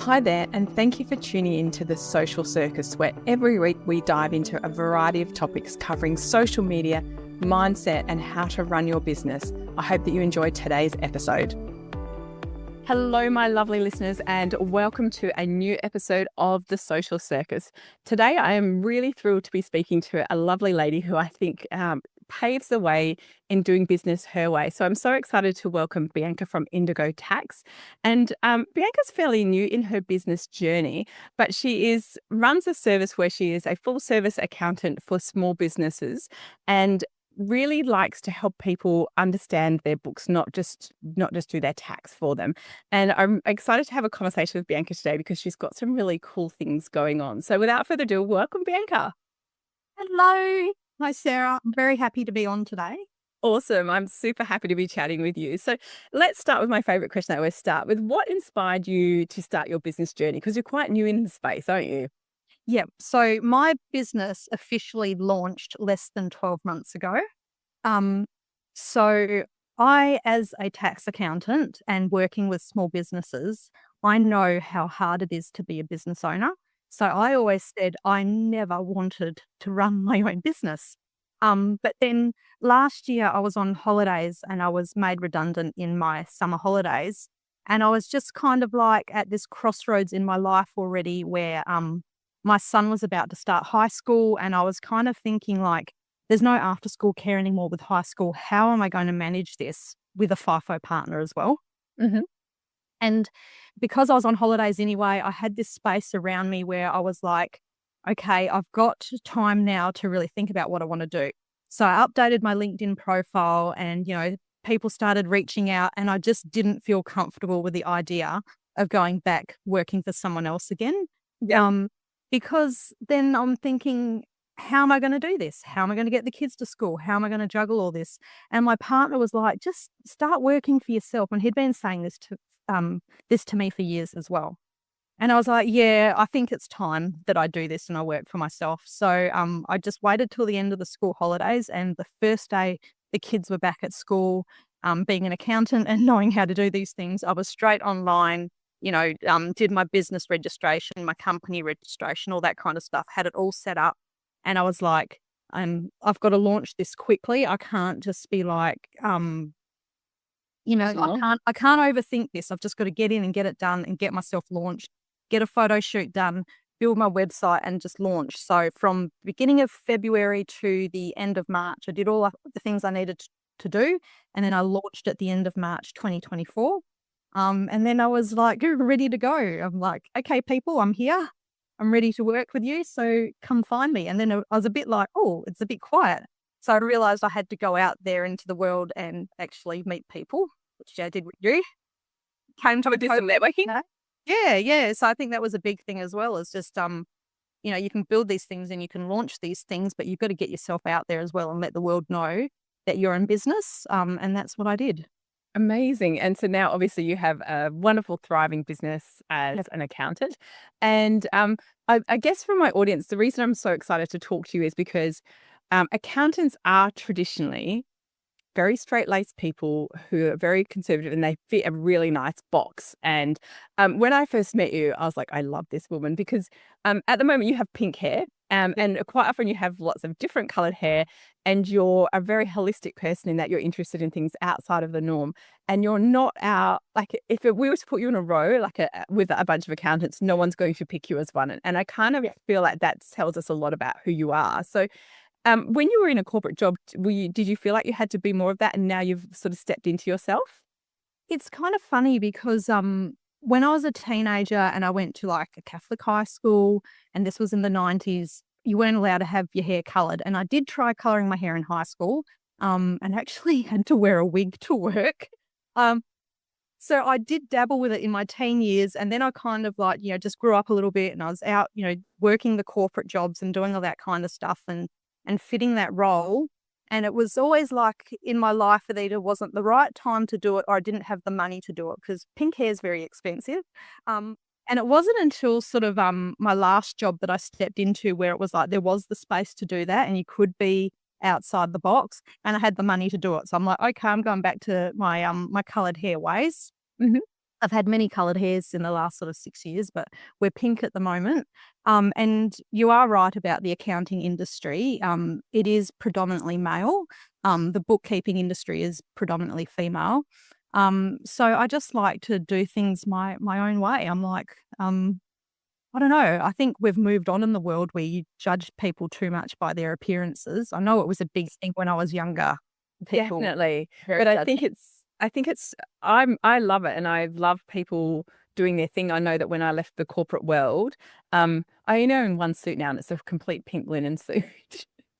Hi there, and thank you for tuning in to The Social Circus, where every week we dive into a variety of topics covering social media, mindset, and how to run your business. I hope that you enjoyed today's episode. Hello, my lovely listeners, and welcome to a new episode of The Social Circus. Today, I am really thrilled to be speaking to a lovely lady who I think paves the way in doing business her way. So I'm so excited to welcome Bianca from Indigo Tax. And Bianca's fairly new in her business journey, but she runs a service where she is a full service accountant for small businesses and really likes to help people understand their books, not just do their tax for them. And I'm excited to have a conversation with Bianca today because she's got some really cool things going on. So without further ado, welcome, Bianca. Hello. Hi, Sarah. I'm very happy to be on today. Awesome. I'm super happy to be chatting with you. So let's start with my favorite question I always start with. What inspired you to start your business journey? Because you're quite new in the space, aren't you? Yeah. So my business officially launched less than 12 months ago. So I, as a tax accountant and working with small businesses, I know how hard it is to be a business owner. So I always said I never wanted to run my own business. But then last year I was on holidays and I was made redundant in my summer holidays. And I was just kind of like at this crossroads in my life already where my son was about to start high school. And I was kind of thinking like, there's no after school care anymore with high school. How am I going to manage this with a FIFO partner as well? Mm-hmm. And because I was on holidays anyway, I had this space around me where I was like, okay, I've got time now to really think about what I want to do. So I updated my LinkedIn profile and, people started reaching out and I just didn't feel comfortable with the idea of going back working for someone else again. Because then I'm thinking, how am I going to do this? How am I going to get the kids to school? How am I going to juggle all this? And my partner was like, just start working for yourself. And he'd been saying this to me for years as well. And I was like, yeah, I think it's time that I do this and I work for myself. So I just waited till the end of the school holidays. And the first day the kids were back at school, being an accountant and knowing how to do these things, I was straight online, did my business registration, my company registration, all that kind of stuff, had it all set up. And I was like, I've got to launch this quickly. I can't just be like, I can't overthink this. I've just got to get in and get it done and get myself launched, get a photo shoot done, build my website and just launch. So from beginning of February to the end of March, I did all the things I needed to do. And then I launched at the end of March 2024. And then I was like, ready to go. I'm like, okay, people, I'm here. I'm ready to work with you. So come find me. And then I was a bit like, oh, it's a bit quiet. So I realized I had to go out there into the world and actually meet people, which I did with you. Came to a some networking. Yeah. So I think that was a big thing as well. Is just, you can build these things and you can launch these things, but you've got to get yourself out there as well and let the world know that you're in business. And that's what I did. Amazing. And so now obviously you have a wonderful, thriving business as an accountant. And I guess for my audience, the reason I'm so excited to talk to you is because accountants are traditionally very straight-laced people who are very conservative and they fit a really nice box. And when I first met you, I was like, I love this woman because at the moment you have pink hair and quite often you have lots of different colored hair and you're a very holistic person in that you're interested in things outside of the norm. And you're not like if we were to put you in a row, with a bunch of accountants, no one's going to pick you as one. And I kind of feel like that tells us a lot about who you are. So when you were in a corporate job, did you feel like you had to be more of that and now you've sort of stepped into yourself? It's kind of funny because when I was a teenager and I went to like a Catholic high school and this was in the 90s, you weren't allowed to have your hair coloured. And I did try colouring my hair in high school and actually had to wear a wig to work. So I did dabble with it in my teen years. And then I kind of like, just grew up a little bit and I was out, working the corporate jobs and doing all that kind of stuff and fitting that role. And it was always like in my life that either wasn't the right time to do it or I didn't have the money to do it because pink hair is very expensive. And it wasn't until sort of my last job that I stepped into where it was like there was the space to do that and you could be outside the box and I had the money to do it. So I'm like, okay, I'm going back to my my coloured hair ways. Mm-hmm. I've had many coloured hairs in the last sort of 6 years, but we're pink at the moment. And you are right about the accounting industry. It is predominantly male. The bookkeeping industry is predominantly female. So I just like to do things my own way. I'm like, I don't know. I think we've moved on in the world where you judge people too much by their appearances. I know it was a big thing when I was younger. People Definitely. very But I judgy. think it's I love it, and I love people doing their thing. I know that when I left the corporate world, I only own one suit now, and it's a complete pink linen suit.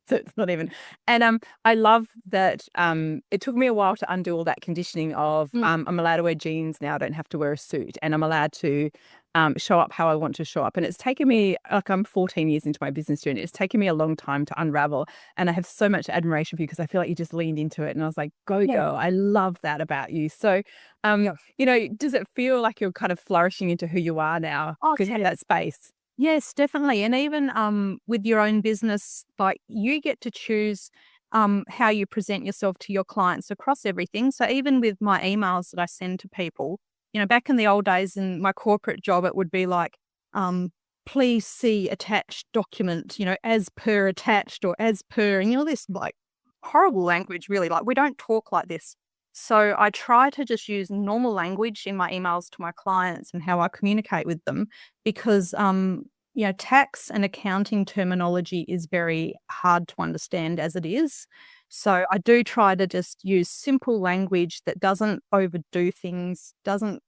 So it's not even. And I love that it took me a while to undo all that conditioning of I'm allowed to wear jeans now, I don't have to wear a suit, and I'm allowed to show up how I want to show up. And it's taken me, like, I'm 14 years into my business journey. It's taken me a long time to unravel. And I have so much admiration for you because I feel like you just leaned into it. And I was like, go, girl. I love that about you. So, does it feel like you're kind of flourishing into who you are now? Oh, Because you have that space. Yes, definitely. And even with your own business, like, you get to choose how you present yourself to your clients across everything. So even with my emails that I send to people, back in the old days in my corporate job, it would be like, please see attached document, as per attached or as per, and this like horrible language, really. Like, we don't talk like this. So I try to just use normal language in my emails to my clients and how I communicate with them, because tax and accounting terminology is very hard to understand as it is. So I do try to just use simple language that doesn't overdo things, don't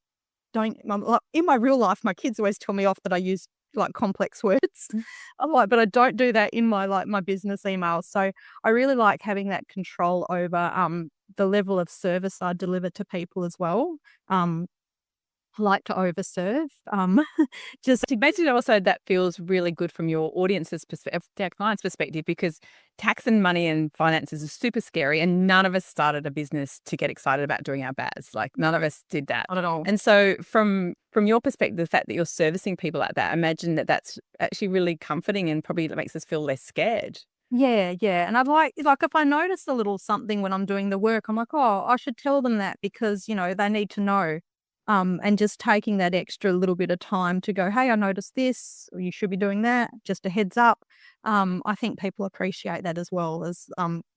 in my real life, my kids always tell me off that I use like complex words. I'm like, but I don't do that in my business emails. So I really like having that control over the level of service I deliver to people as well. I like to overserve. Just Imagine also that feels really good from your audience's perspective, their client's perspective, because tax and money and finances is super scary, and none of us started a business to get excited about doing our BAS. Like, none of us did that. not at all. And so from your perspective, the fact that you're servicing people like that, imagine that that's actually really comforting and probably makes us feel less scared. Yeah. And I'd like if I notice a little something when I'm doing the work, I'm like, oh, I should tell them that, because, they need to know. And just taking that extra little bit of time to go, hey, I noticed this, or you should be doing that, just a heads up. I think people appreciate that as well, as,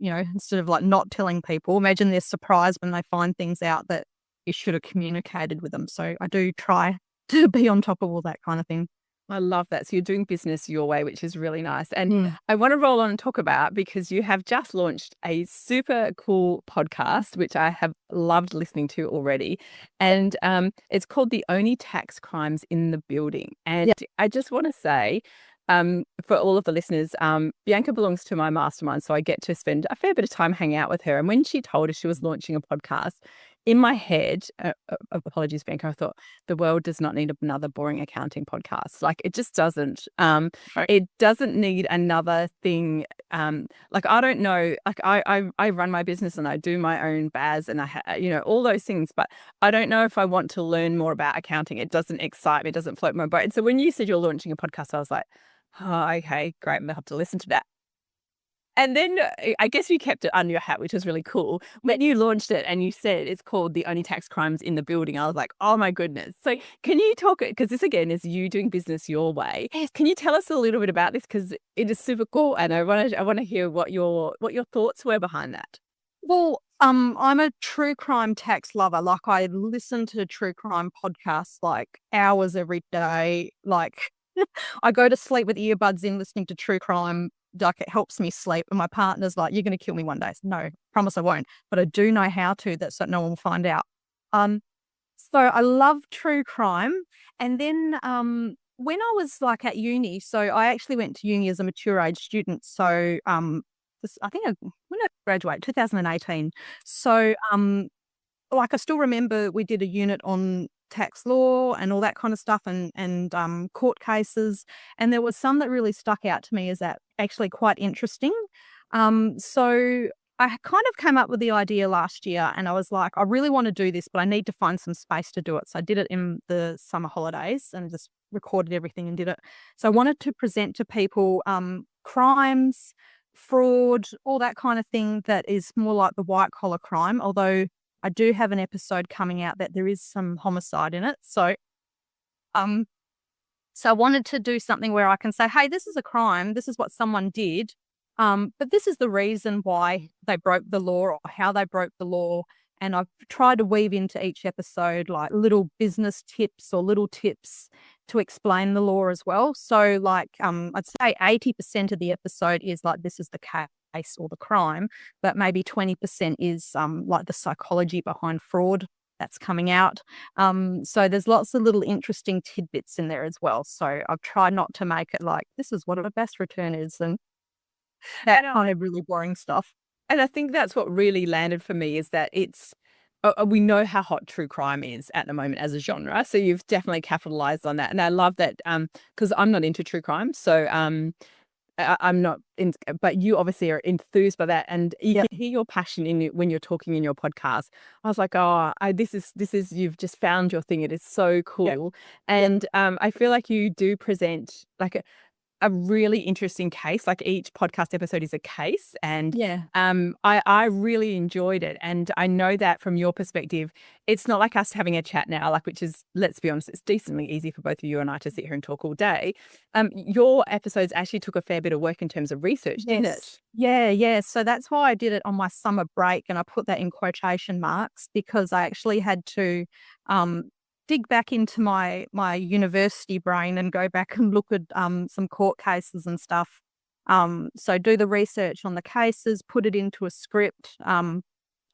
instead of like not telling people. Imagine they're surprised when they find things out that you should have communicated with them. So I do try to be on top of all that kind of thing. I love that. So you're doing business your way, which is really nice. And I want to roll on and talk about, because you have just launched a super cool podcast, which I have loved listening to already. And it's called The Only Tax Crimes in the Building. And I just want to say, for all of the listeners, Bianca belongs to my mastermind, so I get to spend a fair bit of time hanging out with her. And when she told us she was launching a podcast, in my head, apologies, Bianca, I thought the world does not need another boring accounting podcast. Like, it just doesn't. It doesn't need another thing. Like, I don't know. Like, I run my business and I do my own BAS and I all those things. But I don't know if I want to learn more about accounting. It doesn't excite me. It doesn't float my boat. And so when you said you're launching a podcast, I was like, oh, okay, great. I'm gonna have to listen to that. And then I guess you kept it under your hat, which was really cool. When you launched it and you said it's called The Only Tax Crimes in the Building, I was like, oh my goodness. So can you talk, because this again is you doing business your way. Can you tell us a little bit about this? Because it is super cool, and I want to hear what your thoughts were behind that. Well, I'm a true crime tax lover. Like, I listen to true crime podcasts like hours every day. Like, I go to sleep with earbuds in listening to true crime. Like, it helps me sleep. And my partner's like, you're going to kill me one day. So, no, promise I won't. But I do know how to, so no one will find out. So I love true crime. And then when I was like at uni, so I actually went to uni as a mature age student. So I think when I graduated, 2018. So like, I still remember we did a unit on tax law and all that kind of stuff, and court cases. And there was some that really stuck out to me as that actually quite interesting. So I kind of came up with the idea last year, and I was like, I really want to do this, but I need to find some space to do it. So I did it in the summer holidays and just recorded everything and did it. So I wanted to present to people crimes, fraud, all that kind of thing that is more like the white collar crime, although I do have an episode coming out that there is some homicide in it. So I wanted to do something where I can say, hey, this is a crime. This is what someone did. But this is the reason why they broke the law or how they broke the law. And I've tried to weave into each episode like little business tips or little tips to explain the law as well. So like I'd say 80% of the episode is like this is the case or the crime, but maybe 20% is like the psychology behind fraud that's coming out. So there's lots of little interesting tidbits in there as well. So I've tried not to make it like this is what a best return is and that kind of really boring stuff. And I think that's what really landed for me is that it's we know how hot true crime is at the moment as a genre. So you've definitely capitalized on that. And I love that because I'm not into true crime. So I'm not, but you obviously are enthused by that, and you can hear your passion in you when you're talking in your podcast. I was like, oh, this is you've just found your thing. It is so cool, and I feel like you do present like a really interesting case. Like each podcast episode is a case, and I really enjoyed it. And I know that from your perspective, it's not like us having a chat now, like which is, let's be honest, it's decently easy for both of you and I to sit here and talk all day. Your episodes actually took a fair bit of work in terms of research, didn't it? Yeah. So that's why I did it on my summer break, and I put that in quotation marks because I actually had to dig back into my university brain and go back and look at some court cases and stuff. So do the research on the cases, put it into a script.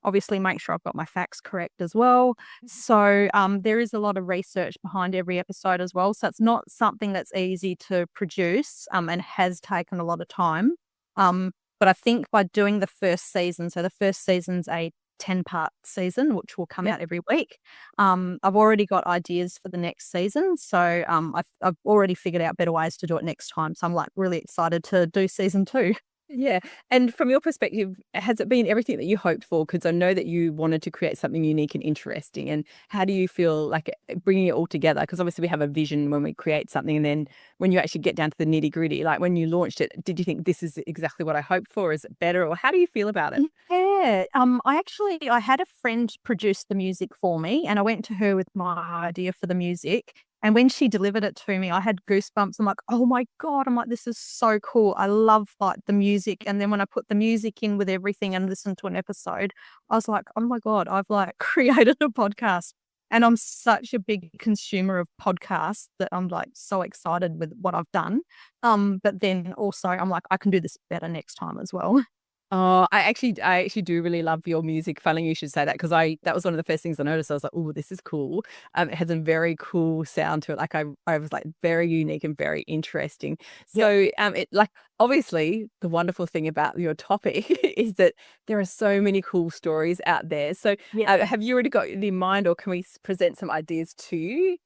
Obviously, make sure I've got my facts correct as well. So there is a lot of research behind every episode as well. So it's not something that's easy to produce and has taken a lot of time. But I think by doing the first season, so the first season's a 10-part season, which will come out every week. I've already got ideas for the next season. So I've already figured out better ways to do it next time. So I'm like really excited to do season 2. Yeah. And from your perspective, has it been everything that you hoped for? Because I know that you wanted to create something unique and interesting. And how do you feel like bringing it all together? Because obviously we have a vision when we create something. And then when you actually get down to the nitty gritty, like when you launched it, did you think this is exactly what I hoped for? Is it better? Or how do you feel about it? Yeah. I had a friend produce the music for me, and I went to her with my idea for the music. And when she delivered it to me, I had goosebumps. I'm like, oh my God. I'm like, this is so cool. I love like the music. And then when I put the music in with everything and listened to an episode, I was like, oh my God, I've like created a podcast. And I'm such a big consumer of podcasts that I'm like so excited with what I've done. But then also I'm like, I can do this better next time as well. Oh, I actually do really love your music. Funny you should say that because that was one of the first things I noticed. I was like, oh, this is cool. It has a very cool sound to it. Like I was like very unique and very interesting. So it like obviously the wonderful thing about your topic is that there are so many cool stories out there. So have you already got it in mind, or can we present some ideas to you?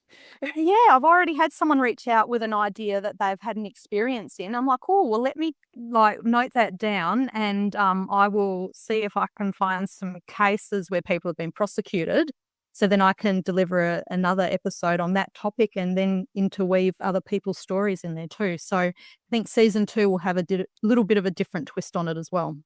Yeah, I've already had someone reach out with an idea that they've had an experience in. I'm like, oh, well, let me like note that down, and I will see if I can find some cases where people have been prosecuted. So then I can deliver another episode on that topic and then interweave other people's stories in there too. So I think season 2 will have a little bit of a different twist on it as well.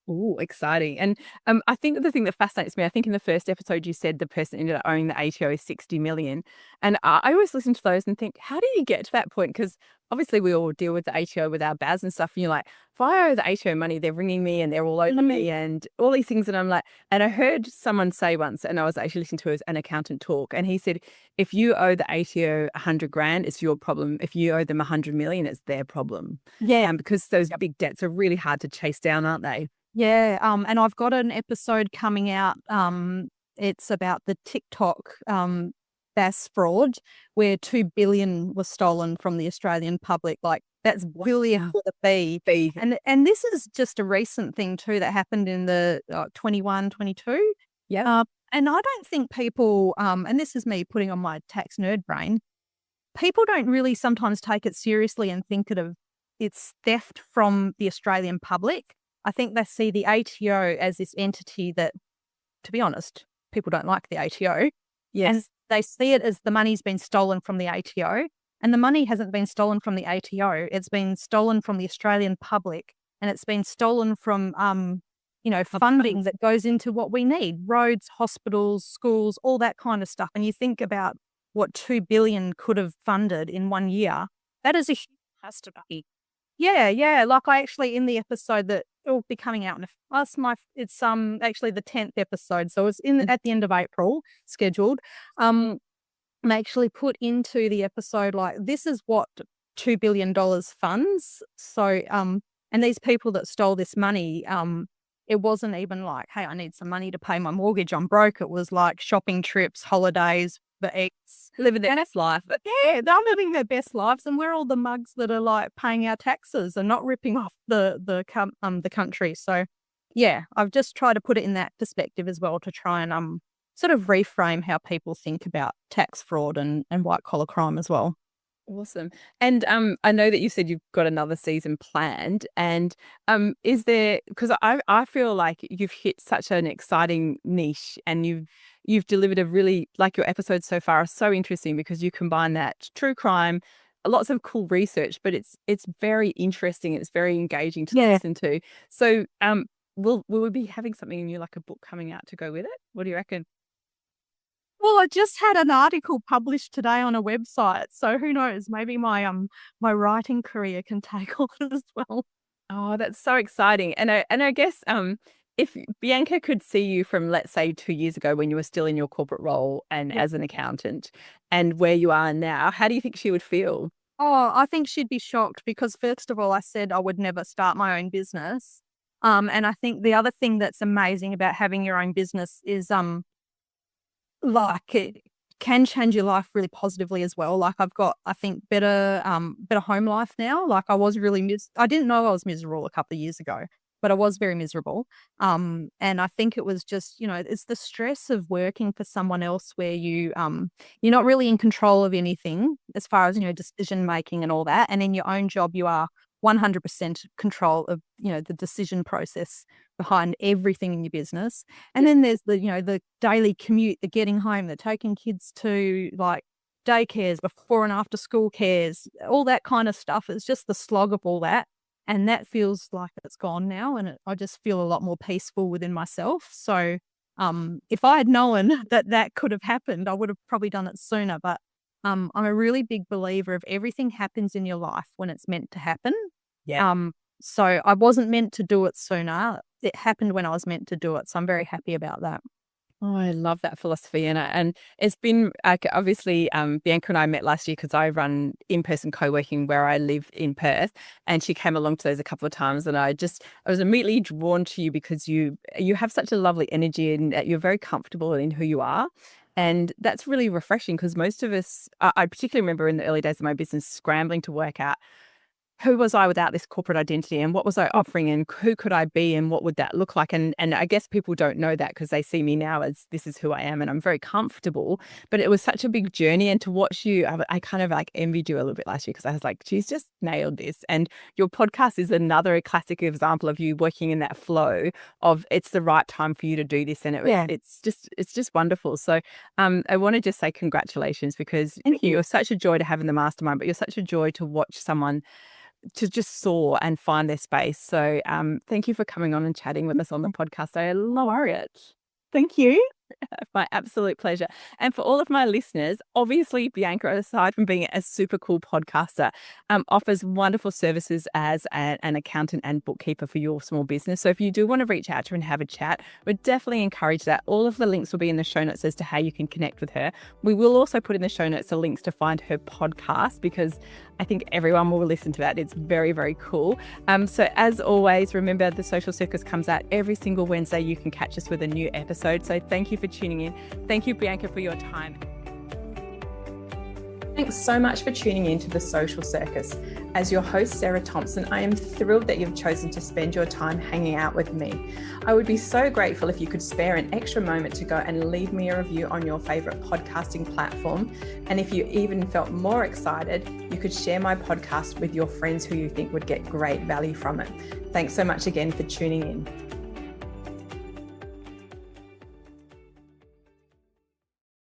Oh, exciting. And I think the thing that fascinates me, I think in the first episode you said the person ended up owning the ATO is 60 million. And I always listen to those and think, how do you get to that point? Because obviously we all deal with the ATO with our BAS and stuff. And you're like, if I owe the ATO money, they're ringing me and they're all over me and all these things. And I'm like, and I heard someone say once, and I was actually listening to an accountant talk, and he said, if you owe the ATO 100 grand, it's your problem. If you owe them 100 million, it's their problem. Yeah. Because those big debts are really hard to chase down, aren't they? Yeah, and I've got an episode coming out. It's about the TikTok BAS fraud, where 2 billion was stolen from the Australian public. Like that's billion with a B. And this is just a recent thing too that happened in the 21, 22. Yeah. And I don't think people, and this is me putting on my tax nerd brain, people don't really sometimes take it seriously and think it's theft from the Australian public. I think they see the ATO as this entity that, to be honest, people don't like the ATO. Yes. And they see it as the money's been stolen from the ATO. And the money hasn't been stolen from the ATO. It's been stolen from the Australian public. And it's been stolen from funding that goes into what we need, roads, hospitals, schools, all that kind of stuff. And you think about what 2 billion could have funded in 1 year. That is a huge catastrophe. Yeah. Like I actually, in the episode that will be coming out it's actually the 10th episode. So it's at the end of April scheduled. I actually put into the episode, like, this is what $2 billion funds. So, and these people that stole this money, it wasn't even like, hey, I need some money to pay my mortgage, I'm broke. It was like shopping trips, holidays, the ex, living their best life. But yeah, they're living their best lives, and we're all the mugs that are like paying our taxes and not ripping off the country. So yeah, I've just tried to put it in that perspective as well, to try and sort of reframe how people think about tax fraud and white collar crime as well. Awesome. And I know that you said you've got another season planned, and is there, because I feel like you've hit such an exciting niche, and you've delivered a really, like, your episodes so far are so interesting because you combine that true crime, lots of cool research, but it's very interesting, it's very engaging to listen to. So will we be having something new, like a book coming out to go with it? What do you reckon? Well, I just had an article published today on a website, so who knows? Maybe my writing career can take off as well. Oh, that's so exciting. And I guess if Bianca could see you from, let's say, 2 years ago when you were still in your corporate role and as an accountant, and where you are now, how do you think she would feel? Oh, I think she'd be shocked because, first of all, I said I would never start my own business. And I think the other thing that's amazing about having your own business is like, it can change your life really positively as well. Like, I've got, I think, better home life now. Like, I was really I didn't know I was miserable a couple of years ago, but I was very miserable. And I think it was just, it's the stress of working for someone else where you're not really in control of anything as far as, decision making and all that. And in your own job, you are 100% control of, the decision process behind everything in your business. And then there's the daily commute, the getting home, the taking kids to like daycares, before and after school cares, all that kind of stuff. It's just the slog of all that. And that feels like it's gone now. And I just feel a lot more peaceful within myself. So if I had known that could have happened, I would have probably done it sooner. But I'm a really big believer of everything happens in your life when it's meant to happen. Yeah. So I wasn't meant to do it sooner. It happened when I was meant to do it. So I'm very happy about that. Oh, I love that philosophy. And it's been, obviously, Bianca and I met last year because I run in-person co-working where I live in Perth, and she came along to those a couple of times, and I was immediately drawn to you because you have such a lovely energy, and you're very comfortable in who you are. And that's really refreshing because most of us, I particularly remember in the early days of my business, scrambling to work out who was I without this corporate identity, and what was I offering, and who could I be, and what would that look like? And I guess people don't know that because they see me now as this is who I am, and I'm very comfortable. But it was such a big journey, and to watch you, I kind of like envied you a little bit last year because I was like, she's just nailed this. And your podcast is another classic example of you working in that flow of it's the right time for you to do this, and it's just wonderful. So I want to just say congratulations, because you're such a joy to have in the mastermind, but you're such a joy to watch someone to just soar and find their space. So thank you for coming on and chatting with us on the podcast. I love it. Thank you. My absolute pleasure. And for all of my listeners, obviously Bianca, aside from being a super cool podcaster, offers wonderful services as an accountant and bookkeeper for your small business. So if you do want to reach out to her and have a chat, we'd definitely encourage that. All of the links will be in the show notes as to how you can connect with her. We will also put in the show notes the links to find her podcast, because I think everyone will listen to that. It's very, very cool. So as always, remember the Social Circus comes out every single Wednesday. You can catch us with a new episode. So thank you for tuning in. Thank you, Bianca, for your time. Thanks so much for tuning in to the Social Circus. As your host, Sarah Thompson, I am thrilled that you've chosen to spend your time hanging out with me. I would be so grateful if you could spare an extra moment to go and leave me a review on your favorite podcasting platform. And if you even felt more excited, you could share my podcast with your friends who you think would get great value from it. Thanks so much again for tuning in.